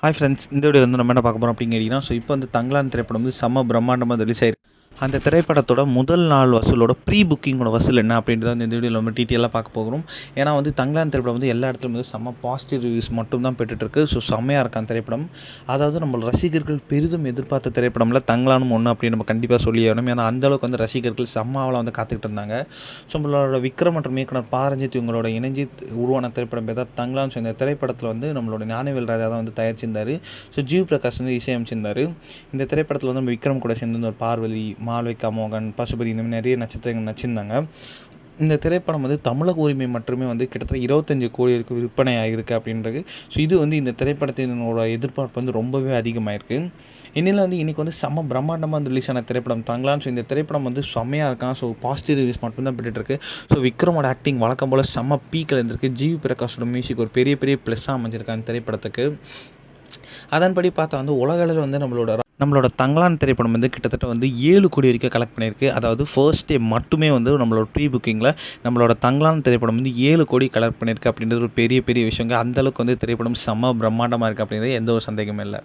Hi friends, இந்த video வந்து நம்ம என்ன பார்க்க போகிறோம் அப்படின்னு கேட்டிங்கன்னா, இப்போ வந்து தங்கலான் திரைப்படம் வந்து செம்ம பிரம்மாண்டமாக ரிலீஸ் ஆயிருக்கு. அந்த திரைப்படத்தோட முதல் நாள் வசூலோட ப்ரீ புக்கிங்கோட வசூல் என்ன அப்படின்றத வந்து இந்த வீடியோவில் நம்ம டீட்டெயிலாக பார்க்க போகிறோம். ஏன்னா வந்து தங்கலான் திரைப்படம் வந்து எல்லா இடத்துலையும் வந்து செம்ம பாசிட்டிவ் ரிவ்யூஸ் மட்டும் தான் பெற்றுட்டுருக்கு. ஸோ செம்மையாக இருக்கான் திரைப்படம். அதாவது நம்ம ரசிகர்கள் பெரிதும் எதிர்பார்த்த திரைப்படம்ல தங்கலானும் ஒன்று அப்படின்னு நம்ம கண்டிப்பாக சொல்லி ஆகணும். ஏன்னா அந்தளவுக்கு வந்து ரசிகர்கள் செம்மாவில் வந்து காத்துக்கிட்டு இருந்தாங்க. ஸோ நம்மளோட விக்ரம் மற்றும் இயக்குனர் பாரஞ்சித் இவங்களோட இணைஞ்சு உருவான திரைப்படம் பேர் தான் தங்கலான். ஸோ இந்த திரைப்படத்தில் வந்து நம்மளோட ஞானவேல் ராஜா தான் வந்து தயாரிச்சிருந்தார். ஸோ ஜீவ் பிரகாஷ் வந்து இசையமைச்சிருந்தார். இந்த திரைப்படத்தில் வந்து நம்ம விக்ரம் கூட சேர்ந்து ஒரு பார்வதி, மால்விகா மோகன், பசுபதி இந்த மாதிரி நிறைய நட்சத்திரங்கள் நடிச்சிருந்தாங்க. இந்த திரைப்படம் வந்து தமிழக உரிமை மட்டுமே வந்து கிட்டத்தட்ட 25 கோடி வரைக்கும் விற்பனை ஆகிருக்கு அப்படின்றது. ஸோ இது வந்து இந்த திரைப்படத்தினோட எதிர்பார்ப்பு வந்து ரொம்பவே அதிகமாகிருக்கு. இன்னில் வந்து இன்றைக்கி வந்து செம்ம பிரம்மாண்டமாக வந்து ரிலீஸ் ஆன திரைப்படம் தங்கலான். ஸோ இந்த திரைப்படம் வந்து செம்மையாக இருக்கான். ஸோ பாசிட்டிவ் ரிவ்யூஸ் மட்டும்தான் பெற்றுருக்கு. ஸோ விக்ரமோட ஆக்டிங் வழக்கம் போல் செம்ம பீக்கில் இருந்திருக்கு. ஜிவி பிரகாஷோட மியூசிக் ஒரு பெரிய பெரிய ப்ளஸ்ஸாக அமைஞ்சிருக்காங்க திரைப்படத்துக்கு. அதன்படி பார்த்தா வந்து உலக அளவில் வந்து நம்மளோட தங்கலான் திரைப்படம் வந்து கிட்டத்தட்ட வந்து 7 கோடி வரைக்கும் கலெக்ட் பண்ணியிருக்கு. அதாவது ஃபர்ஸ்ட் டே மட்டுமே வந்து நம்மளோட ப்ரீ புக்கிங்கில் நம்மளோட தங்கலான் திரைப்படம் வந்து 7 கோடி கலெக்ட் பண்ணியிருக்கு அப்படின்றது ஒரு பெரிய பெரிய விஷயங்க. அந்தளவுக்கு வந்து திரைப்படம் செம்ம பிரம்மாண்டமாக இருக்குது அப்படின்றது எந்த ஒரு சந்தேகமும் இல்லை.